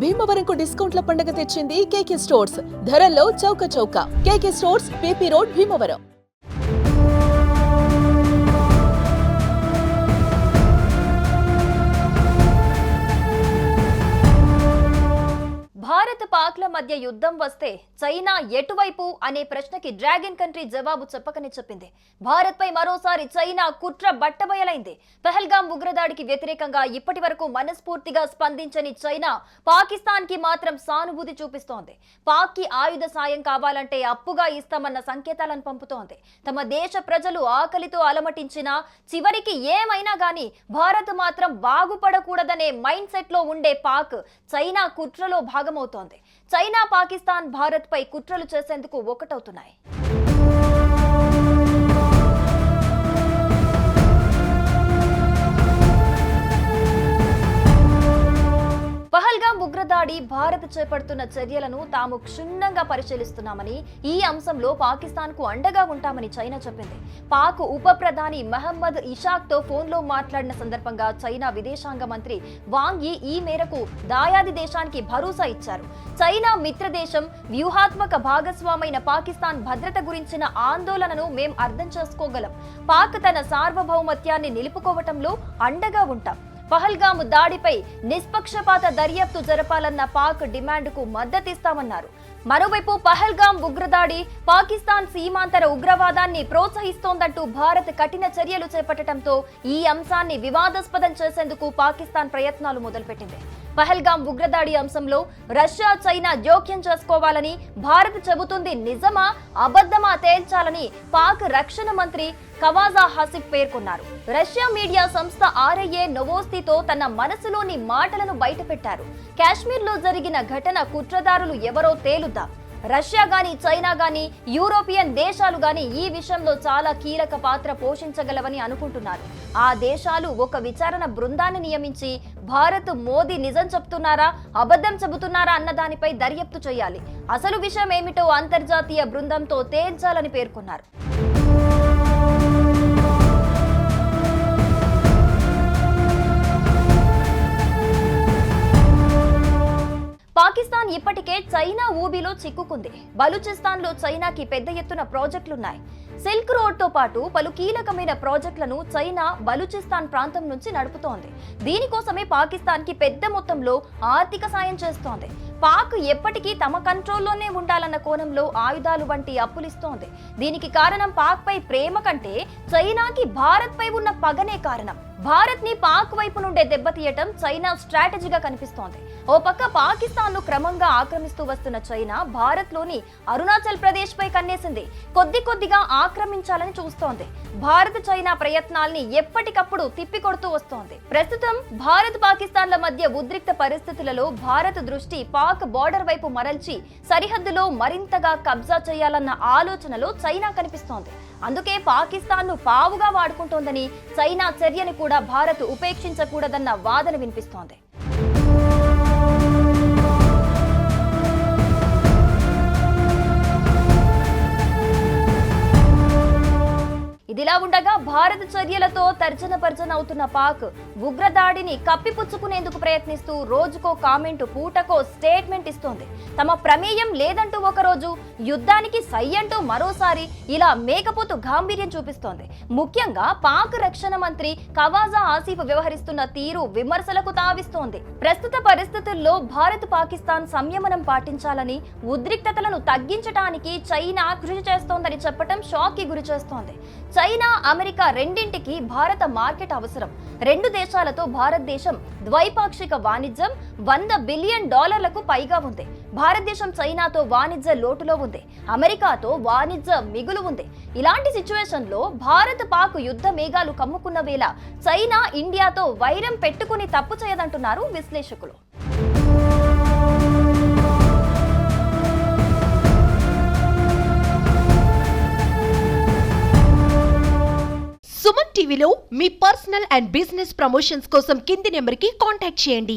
భీమవరంకు డిస్కౌంట్ల పండుగ తెచ్చింది కేకే స్టోర్స్. ధరల్లో చౌక. KK stores, PP road, Bhimavaram. Bharat పాక్ల మధ్య యుద్ధం వస్తే చైనా ఎటువైపు అనే ప్రశ్నకి డ్రాగన్ కంట్రీ జవాబు చెప్పకనే చెప్పింది. భారత్ పై మరోసారి చైనా కుట్ర బట్టబయలైంది. పహల్గాం ఉగ్రదాడికి వ్యతిరేకంగా ఇప్పటి వరకు మనస్ఫూర్తిగా స్పందించని చైనా పాకిస్తాన్ కి మాత్రం సానుభూతి చూపిస్తోంది. పాక్ కి ఆయుధ సాయం కావాలంటే అప్పుగా ఇస్తామన్న సంకేతాలను పంపుతోంది. తమ దేశ ప్రజలు ఆకలితో అలమటించినా చివరికి ఏమైనా గానీ భారత్ మాత్రం బాగుపడకూడదనే మైండ్ సెట్ లో ఉండే పాక్ చైనా కుట్రలో భాగమవుతోంది. చైనా, పాకిస్తాన్ భారత్ పై కుట్రలు చేసేందుకు ఒకటవుతున్నాయి. పహల్గాం ఉగ్రదాడి భారత్ చేపడుతున్న చర్యలను తాము క్షుణ్ణంగా పరిశీలిస్తున్నామని, ఈ అంశంలో పాకిస్తాన్ కు అండగా ఉంటామని చైనా చెప్పింది. పాక్ ఉప ప్రధాని మహమ్మద్ ఇషాక్ తో ఫోన్లో మాట్లాడిన సందర్భంగా చైనా విదేశాంగ మంత్రి వాంగ్ యీ ఈ మేరకు దాయాది దేశానికి భరోసా ఇచ్చారు. చైనా మిత్రదేశం, వ్యూహాత్మక భాగస్వామైన పాకిస్తాన్ భద్రత గురించిన ఆందోళనను మేం అర్థం చేసుకోగలం. పాక్ తన సార్వభౌమత్యాన్ని నిలుపుకోవటంలో అండగా ఉంటాం. పహల్గాం దాడిపై నిష్పక్షపాత దర్యాప్తు జరపాలన్న పాక్ డిమాండ్కు మద్దతిస్తామన్నారు. మరోవైపు పహల్గాం ఉగ్రదాడి పాకిస్తాన్ సీమాంతర ఉగ్రవాదాన్ని ప్రోత్సహిస్తోందంటూ భారత్ కఠిన చర్యలు చేపట్టడంతో ఈ అంశాన్ని వివాదాస్పదం చేసేందుకు పాకిస్తాన్ ప్రయత్నాలు మొదలుపెట్టింది. పహల్గాం ఉగ్రదాడి అంశంలో రష్యా, చైనా జోక్యం చేసుకోవాలని భారత్ చెబుతుంది నిజమా అబద్ధమా తేల్చాలని పాక్ రక్షణ మంత్రి ఖవాజా హసిఫ్ పేర్కొన్నారు. రష్యా మీడియా సంస్థ RIA నోవోస్తితో తన మనసులోని మాటలను బయటపెట్టారు. కాశ్మీర్లో జరిగిన ఘటన కుట్రదారులు ఎవరో తేలుద్దాం. రష్యా గాని, చైనా గాని, యూరోపియన్ దేశాలు గాని ఈ విషయంలో చాలా కీలక పాత్ర పోషించగలవని అనుకుంటున్నారు. ఆ దేశాలు ఒక విచారణ బృందాన్ని నియమించి భారత్, మోదీ నిజం చెప్తున్నారా అబద్ధం చెబుతున్నారా అన్న దానిపై దర్యాప్తు చేయాలి. అసలు విషయం ఏమిటో అంతర్జాతీయ బృందంతో తేల్చాలని పేర్కొన్నారు. పాకిస్తాన్ ఇప్పటికే చైనా ఊబిలో చిక్కుకుంది. బలూచిస్తాన్ లో చైనాకి పెద్ద ఎత్తున ప్రాజెక్టులున్నాయి. సిల్క్ రోడ్ తో పాటు పలు కీలకమైన ప్రాజెక్టులను చైనా బలూచిస్తాన్ ప్రాంతం నుంచి నడుపుతోంది. దీనికోసమే పాకిస్తాన్ కి పెద్ద మొత్తంలో ఆర్థిక సాయం చేస్తోంది. పాక్ ఎప్పటికీ తమ కంట్రోల్లోనే ఉండాలన్న కోణంలో ఆయుధాలు వంటి అప్పులిస్తోంది. దీనికి కారణం పాక్ పై ప్రేమ కంటే చైనాకి భారత్ పై ఉన్న పగనే కారణం. భారత్ ని పాక్ వైపు నుండే దెబ్బతీయటం చైనా స్ట్రాటజీగా కనిపిస్తోంది. ఓ పక్క పాకిస్తాన్ ను క్రమంగా ఆక్రమిస్తూ వస్తున్న చైనా భారత్ లోని అరుణాచల్ ప్రదేశ్ పై కన్నేసింది. కొద్దిగా ఆక్రమించాలని చూస్తోంది. భారత్, చైనా ప్రయత్నాల్ని ఎప్పటికప్పుడు తిప్పికొడుతూ వస్తోంది. ప్రస్తుతం భారత్, పాకిస్తాన్ల మధ్య ఉద్రిక్త పరిస్థితులలో భారత్ దృష్టి పాక్ బోర్డర్ వైపు మరల్చి సరిహద్దులో మరింతగా కబ్జా చేయాలన్న ఆలోచనలో చైనా కనిపిస్తోంది. అందుకే పాకిస్తాన్ ను పావుగా వాడుకుంటోందని, చైనా చర్యను కూడా భారత్ ఉపేక్షించకూడదన్న వాదన వినిపిస్తోంది. ఇదిలా ఉండగా భారత చర్యలతో తర్జన అవుతున్న పాక్ ఉగ్రదాడిని కప్పిపుచ్చుకునేందుకు ప్రయత్నిస్తూ రోజుకో కామెంట్, పూటకో స్టేట్మెంట్ ఇస్తోంది. తమ ప్రమేయం లేదంటూ ఒకరోజు, యుద్ధానికి సై అంటూ మరోసారి ఇలా మేకపోతు గాంభీర్యం చూపిస్తోంది. ముఖ్యంగా పాక్ రక్షణ మంత్రి ఖవాజా ఆసిఫ్ వ్యవహరిస్తున్న తీరు విమర్శలకు తావిస్తోంది. ప్రస్తుత పరిస్థితుల్లో భారత్, పాకిస్తాన్ సంయమనం పాటించాలని, ఉద్రిక్తతలను తగ్గించడానికి చైనా కృషి చేస్తోందని చెప్పడం షాక్ కి గురి చేస్తోంది. చైనా, అమెరికా రెండింటికి భారత మార్కెట్ అవసరం. రెండు దేశాలతో భారతదేశం ద్వైపాక్షిక వాణిజ్యం $100 బిలియన్ పైగా ఉంది. భారతదేశం చైనాతో వాణిజ్య లోటులో ఉంది. అమెరికాతో వాణిజ్య మిగులు ఉంది. ఇలాంటి సిచ్యువేషన్ లో భారత్, పాక్ యుద్ధ మేఘాలు కమ్ముకున్న వేళ చైనా, ఇండియాతో వైరం పెట్టుకుని తప్పు చేయదంటున్నారు విశ్లేషకులు. సుమన్ టీవీలో మీ పర్సనల్ అండ్ బిజినెస్ ప్రమోషన్స్ కోసం కింది నెంబర్కి కాంటాక్ట్ చేయండి.